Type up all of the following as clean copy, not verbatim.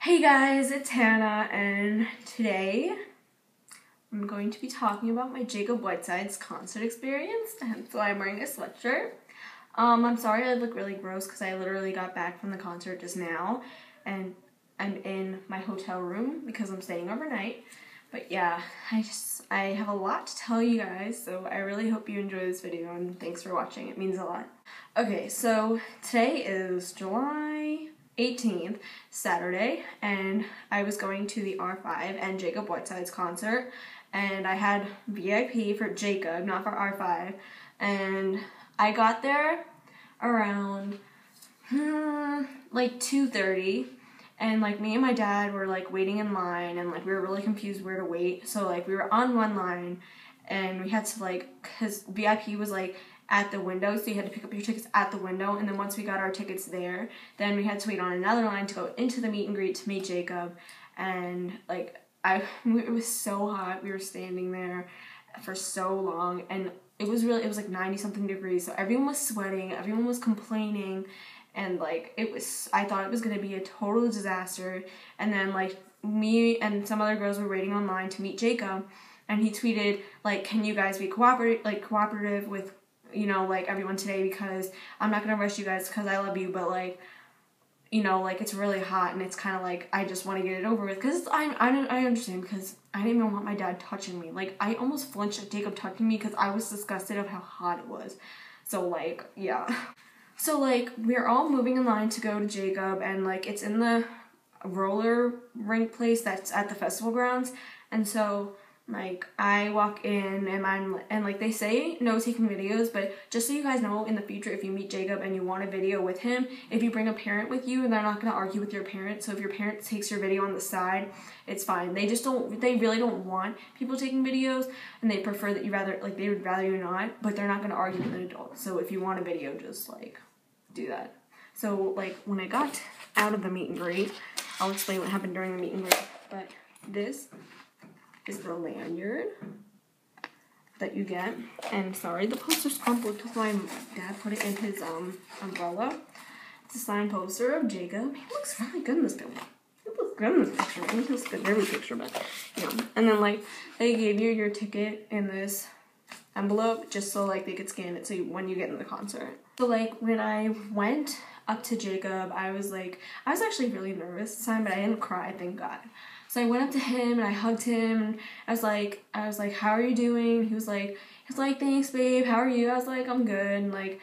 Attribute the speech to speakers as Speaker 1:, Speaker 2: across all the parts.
Speaker 1: Hey guys, it's Hannah, and today I'm going to be talking about my Jacob Whitesides concert experience, and so I'm wearing a sweatshirt. I'm sorry I look really gross because I literally got back from the concert just now, and I'm in my hotel room because I'm staying overnight. But yeah, I have a lot to tell you guys, so I really hope you enjoy this video, and thanks for watching. It means a lot. Okay, so today is July 18th, Saturday, and I was going to the R5 and Jacob Whitesides concert, and I had VIP for Jacob, not for R5, and I got there around like 2:30, and like me and my dad were like waiting in line, and like we were really confused where to wait, so like we were on one line and we had to like, because VIP was like at the window, so you had to pick up your tickets at the window, and then once we got our tickets there, then we had to wait on another line to go into the meet and greet to meet Jacob. And like it was so hot, we were standing there for so long, and it was like 90 something degrees, so everyone was sweating, everyone was complaining, and like I thought it was gonna be a total disaster. And then like me and some other girls were waiting online to meet Jacob, and he tweeted like, can you guys be cooperative with, you know, like everyone today, because I'm not gonna rush you guys because I love you, but like, you know, like it's really hot and it's kind of like I just want to get it over with, because I understand, because I didn't even want my dad touching me. Like I almost flinched at Jacob touching me because I was disgusted of how hot it was. So like, yeah. So like we're all moving in line to go to Jacob, and like it's in the roller rink place that's at the festival grounds, and so like I walk in and like they say no taking videos, but just so you guys know, in the future if you meet Jacob and you want a video with him, if you bring a parent with you, they're not going to argue with your parent. So if your parent takes your video on the side, it's fine. They really don't want people taking videos, and they prefer that they would rather you not, but they're not going to argue with an adult. So if you want a video, just like do that. So like when I got out of the meet and greet, I'll explain what happened during the meet and greet, but this is the lanyard that you get. And sorry, the poster's crumpled because my dad put it in his umbrella. It's a signed poster of Jacob. He looks really good in this picture. He looks good in this picture. He looks good in every picture, but you know. And then like they gave you your ticket in this envelope just so like they could scan it when you get in the concert. So like when I went up to Jacob, I was actually really nervous this time, but I didn't cry, thank God. So I went up to him and I hugged him, and I was like, how are you doing? He was like, thanks babe, how are you? I was like, I'm good. And like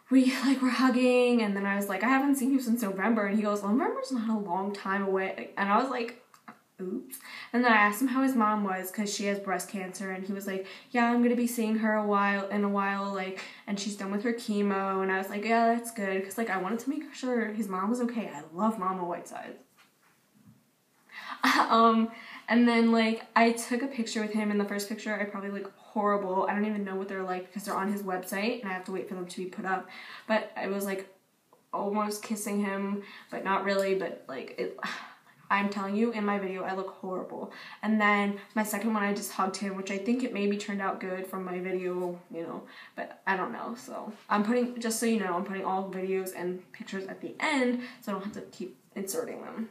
Speaker 1: we're hugging, and then I was like, I haven't seen you since November, and he goes, November's not a long time away. And I was like, oops. And then I asked him how his mom was, because she has breast cancer, and he was like, yeah, I'm gonna be seeing her in a while, like, and she's done with her chemo. And I was like, yeah, that's good, because like I wanted to make sure his mom was okay. I love Mama Whitesides. And then like I took a picture with him. In the first picture I probably look horrible. I don't even know what they're like because they're on his website and I have to wait for them to be put up, but I was like almost kissing him, but not really. But like I'm telling you, in my video I look horrible. And then my second one I just hugged him, which I think it maybe turned out good from my video, you know, but I don't know. So just so you know, I'm putting all videos and pictures at the end so I don't have to keep inserting them.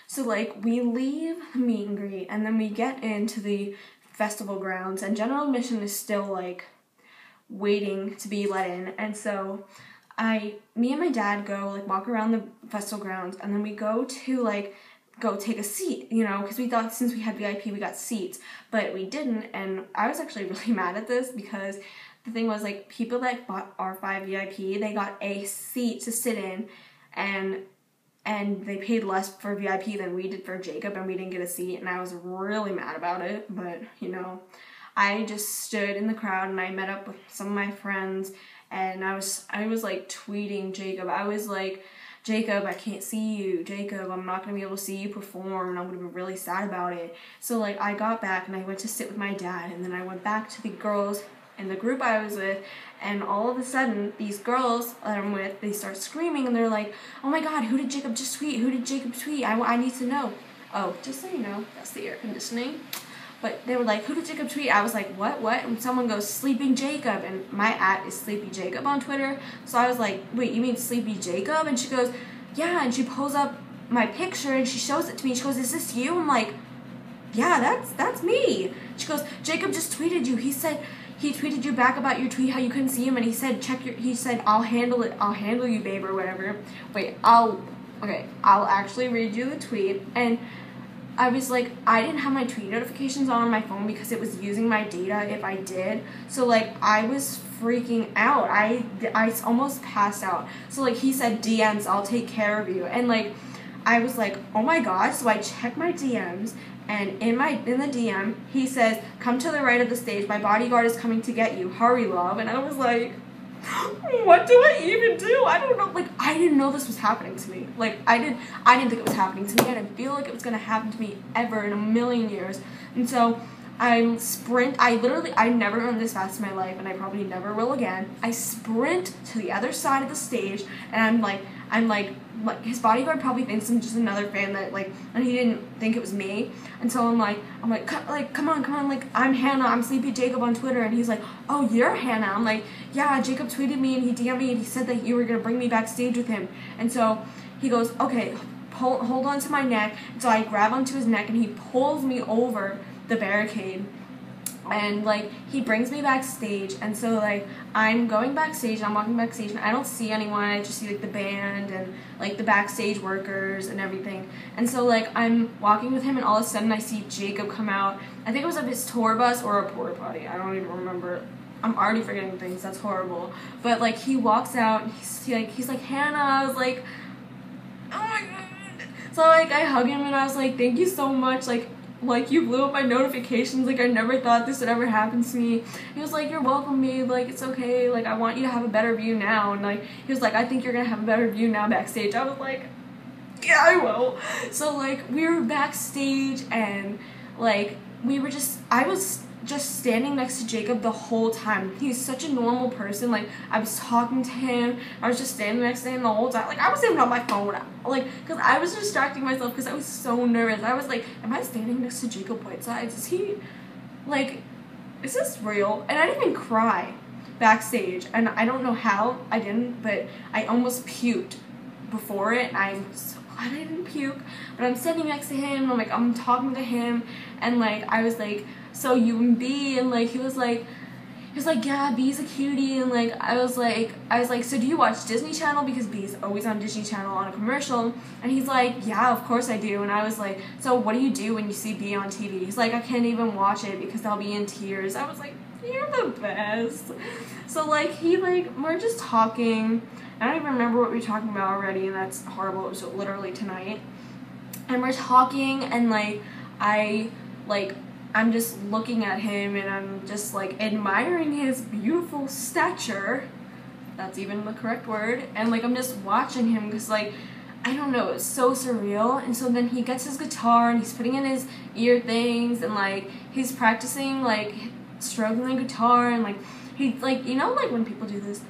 Speaker 1: So like we leave the meet and greet, and then we get into the festival grounds, and general admission is still like waiting to be let in. And so me and my dad go like walk around the festival grounds, and then we go take a seat, you know, because we thought since we had VIP we got seats, but we didn't. And I was actually really mad at this, because the thing was like people that bought R5 VIP, they got a seat to sit in, and they paid less for VIP than we did for Jacob, and we didn't get a seat, and I was really mad about it. But you know, I just stood in the crowd and I met up with some of my friends, and I was like tweeting Jacob. I was like, Jacob, I can't see you. Jacob, I'm not gonna be able to see you perform, and I'm gonna be really sad about it. So like I got back and I went to sit with my dad, and then I went back to the girls in the group I was with, and all of a sudden these girls that I'm with, they start screaming, and they're like, oh my god, who did Jacob just tweet? Who did Jacob tweet? I need to know. Oh, just so you know, that's the air conditioning. But they were like, who did Jacob tweet? I was like, what? And someone goes, Sleeping Jacob, and my @ is Sleepy Jacob on Twitter. So I was like, wait, you mean Sleepy Jacob? And she goes, yeah, and she pulls up my picture and she shows it to me. She goes, "Is this you?" I'm like, "Yeah, that's me." She goes, "Jacob just tweeted you. He said he tweeted you back about your tweet, how you couldn't see him, and he said I'll handle it. I'll handle you, babe, or whatever." Wait, I'll actually read you the tweet. And I was like, I didn't have my tweet notifications on my phone because it was using my data if I did. So like I was freaking out. I almost passed out. So like he said, "DMs, I'll take care of you." And like I was like, oh my god. So I checked my DMs, and in the DM he says, "Come to the right of the stage. My bodyguard is coming to get you. Hurry, love." And I was like, what do I even do? I don't know. Like, I didn't know this was happening to me. Like, I didn't think it was happening to me. I didn't feel like it was gonna happen to me ever in a million years. And so I never run this fast in my life, and I probably never will again. I sprint to the other side of the stage, and I'm like, his bodyguard probably thinks I'm just another fan that like, and he didn't think it was me. And so I'm like, come on, like, I'm Hannah, I'm Sleepy Jacob on Twitter. And he's like, "Oh, you're Hannah." I'm like, "Yeah, Jacob tweeted me and he DM'd me and he said that you were gonna bring me backstage with him." And so he goes, "Okay, hold on to my neck." And so I grab onto his neck and he pulls me over the barricade. And like he brings me backstage, and so like I'm going backstage and I'm walking backstage and I don't see anyone. I just see like the band and like the backstage workers and everything. And so like I'm walking with him, and all of a sudden I see Jacob come out. I think it was of his tour bus or a porta potty. I don't even remember. I'm already forgetting things. That's horrible. But like he walks out and he's like, "Hannah." I was like, oh my god. So like I hug him and I was like, "Thank you so much. Like you blew up my notifications. Like I never thought this would ever happen to me." He was like, "You're welcome, babe. Like it's okay. Like I want you to have a better view now." And like he was like, "I think you're gonna have a better view now backstage." I was like, "Yeah, I will." So like we were backstage, and like I was just standing next to Jacob the whole time. He's such a normal person. Like I was talking to him, I was just standing next to him the whole time. Like I wasn't even on my phone, like, because I was distracting myself because I was so nervous. I was like, am I standing next to Jacob Whitesides? Is he, like, is this real? And I didn't even cry backstage, and I don't know how I didn't, but I almost puked before it, and I'm so glad I didn't puke. But I'm standing next to him, and I'm talking to him, and like I was like, "So you and B," and like he was like, "Yeah, B's a cutie." And like I was like, "So do you watch Disney Channel?" Because B's always on Disney Channel on a commercial. And he's like, "Yeah, of course I do." And I was like, "So what do you do when you see B on TV?" He's like, "I can't even watch it because I'll be in tears." I was like, "You're the best." So like we're just talking. I don't even remember what we were talking about already, and that's horrible. It was literally tonight. And we're talking, and I'm just looking at him, and I'm just like admiring his beautiful stature. That's even the correct word. And like I'm just watching him because like I don't know, it's so surreal. And so then he gets his guitar and he's putting in his ear things, and like he's practicing like stroking the guitar, and like he like, you know, like when people do this,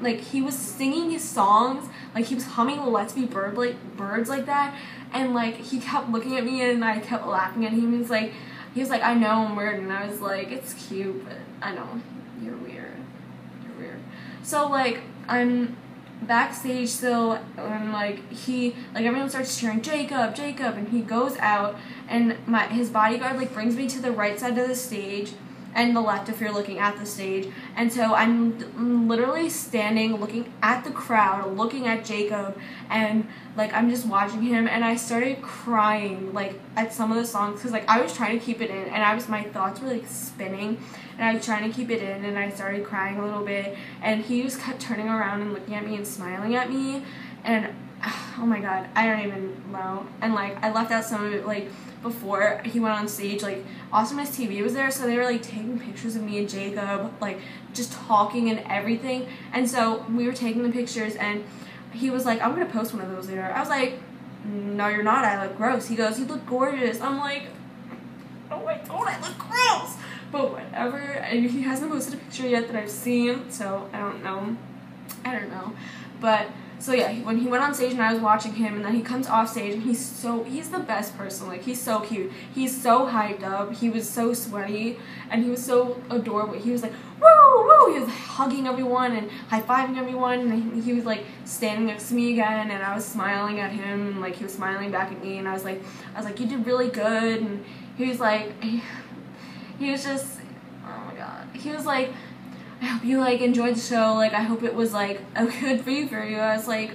Speaker 1: like he was singing his songs, like he was humming "Let's Be Birds" like that. And like he kept looking at me, and I kept laughing at him. He was like, "I know I'm weird," and I was like, "It's cute, but I know you're weird. You're weird." So like I'm backstage still, and like everyone starts cheering "Jacob, Jacob," and he goes out, and his bodyguard like brings me to the right side of the stage, and the left if you're looking at the stage. And so I'm literally standing looking at the crowd, looking at Jacob, and like I'm just watching him, and I started crying like at some of the songs because like I was trying to keep it in, and my thoughts were like spinning, and I was trying to keep it in, and I started crying a little bit, and he just kept turning around and looking at me and smiling at me, and oh my god, I don't even know. And like I left out some of it like before he went on stage. Like Awesomeness TV was there, so they were like taking pictures of me and Jacob, like just talking and everything. And so we were taking the pictures, and he was like, "I'm gonna post one of those later." I was like, "No, you're not. I look gross." He goes, "You look gorgeous." I'm like, "Oh my god, I look gross." But whatever. And he hasn't posted a picture yet that I've seen, so I don't know. But so yeah, when he went on stage and I was watching him, and then he comes off stage, and he's the best person. Like he's so cute. He's so hyped up. He was so sweaty, and he was so adorable. He was like, "Woo!" woo, woo. He was hugging everyone and high-fiving everyone, and he was like standing next to me again, and I was smiling at him, and like he was smiling back at me, and I was like, you did really good. And he was like, he was just, oh my god, he was like, I hope you like enjoyed the show, like I hope it was like a good view for you. I was like,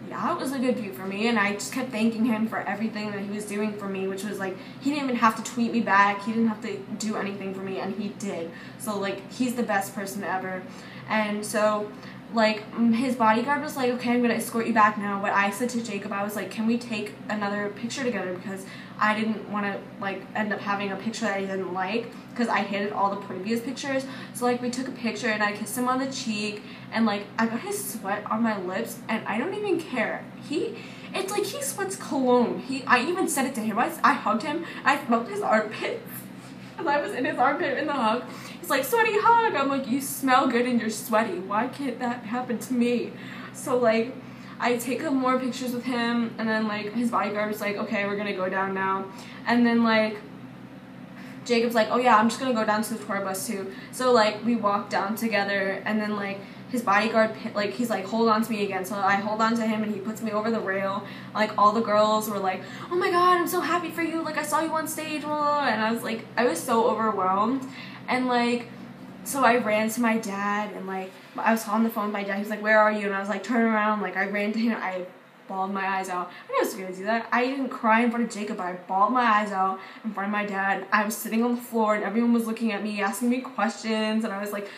Speaker 1: yeah, it was a good view for me, and I just kept thanking him for everything that he was doing for me, which was like, he didn't even have to tweet me back, he didn't have to do anything for me, and he did. So like, he's the best person ever. And so like, his bodyguard was like, okay, I'm gonna escort you back now, but I said to Jacob, I was like, can we take another picture together, because I didn't want to like end up having a picture that I didn't like, because I hated all the previous pictures. So like, we took a picture, and I kissed him on the cheek, and like, I got his sweat on my lips, and I don't even care. It's like he sweats cologne. I even said it to him. I hugged him, I smelled his armpits, and I was in his armpit in the hug. He's like, sweaty hug. I'm like, you smell good and you're sweaty. Why can't that happen to me? So like, I take more pictures with him, and then like, his bodyguard was like, okay, we're gonna go down now. And then like, Jacob's like, oh yeah, I'm just gonna go down to the tour bus too. So like, we walk down together, and then like, his bodyguard, like, he's like, hold on to me again. So I hold on to him, and he puts me over the rail. Like, all the girls were like, oh my god, I'm so happy for you, like, I saw you on stage, blah, blah, blah. And I was like, I was so overwhelmed. And like, so I ran to my dad, and like, I was on the phone with my dad. He was like, where are you? And I was like, turn around. Like, I ran to him, I bawled my eyes out. I knew I was gonna do that. I didn't cry in front of Jacob, but I bawled my eyes out in front of my dad. I was sitting on the floor, and everyone was looking at me, asking me questions, and I was like,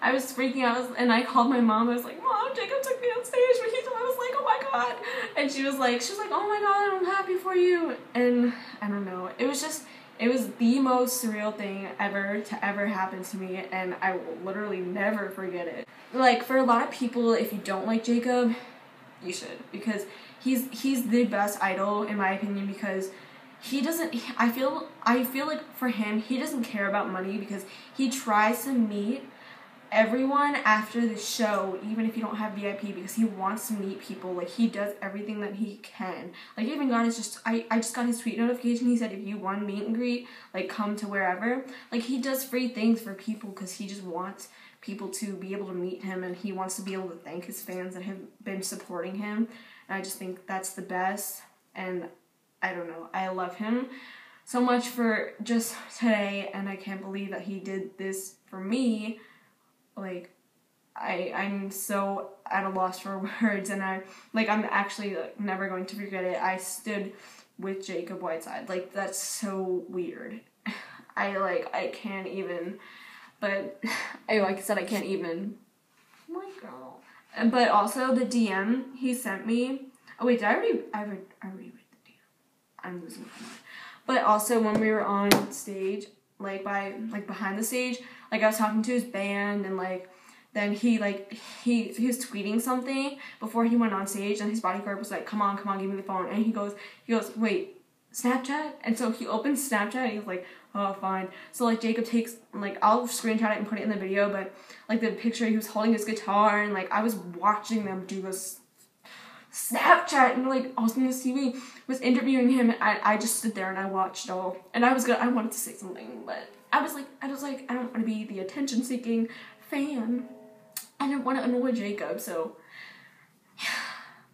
Speaker 1: I was freaking out, and I called my mom. I was like, Mom, Jacob took me on stage, but I was like, oh my god. And she was like, oh my god, I'm happy for you. And I don't know, it was the most surreal thing to ever happen to me, and I will literally never forget it. Like, for a lot of people, if you don't like Jacob, you should, because he's the best idol in my opinion, because he doesn't, I feel like for him, he doesn't care about money, because he tries to meet everyone after the show, even if you don't have VIP, because he wants to meet people. Like, he does everything that he can. Like, I even got his I just got his tweet notification. He said, if you want meet and greet, like, come to wherever. Like, he does free things for people, because he just wants people to be able to meet him, and he wants to be able to thank his fans that have been supporting him. And I just think that's the best, and I don't know, I love him so much for just today, and I can't believe that he did this for me. Like, I'm so at a loss for words, and I'm actually like, never going to forget it. I stood with Jacob Whiteside. Like, that's so weird. I can't even, but like I said, I can't even. Oh my god. But also the DM he sent me. Oh wait, did I already read the DM? I'm losing my mind. But also when we were on stage, behind the stage, like, I was talking to his band, and like, then he was tweeting something before he went on stage, and his bodyguard was like, come on, give me the phone. And he goes, wait, Snapchat? And so he opens Snapchat, and he was like, oh, fine. So like, Jacob takes, like, I'll screenshot it and put it in the video, but like, the picture, he was holding his guitar, and like, I was watching them do this Snapchat, and like, Austin TV was interviewing him, and I just stood there and I watched all, and I wanted to say something, but I was like, I don't want to be the attention-seeking fan. I didn't want to annoy Jacob, so,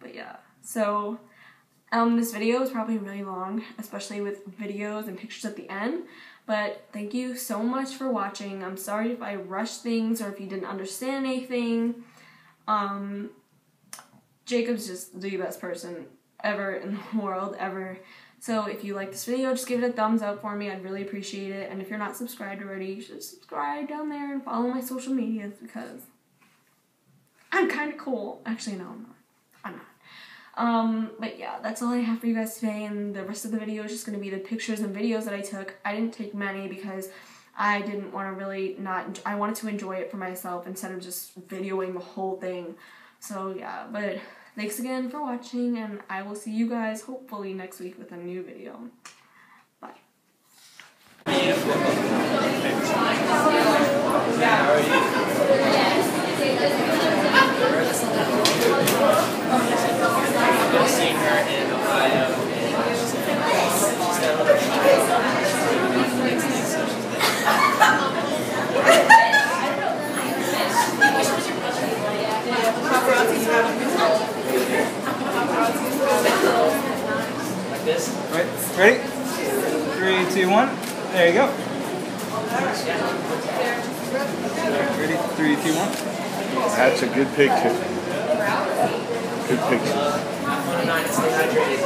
Speaker 1: but yeah. So, this video is probably really long, especially with videos and pictures at the end, but thank you so much for watching. I'm sorry if I rushed things, or if you didn't understand anything. Jacob's just the best person ever in the world, ever. So if you like this video, just give it a thumbs up for me. I'd really appreciate it. And if you're not subscribed already, you should subscribe down there and follow my social medias, because I'm kind of cool. Actually, no, I'm not. But yeah, that's all I have for you guys today. And the rest of the video is just going to be the pictures and videos that I took. I didn't take many because I didn't want to really I wanted to enjoy it for myself instead of just videoing the whole thing. So yeah, but thanks again for watching, and I will see you guys hopefully next week with a new video. Bye.
Speaker 2: I've seen her in Ohio.
Speaker 3: Ready? 3, 2, 1. There you go. Ready? 3, 2, 1.
Speaker 4: That's a good picture. Good picture.
Speaker 2: Stay hydrated.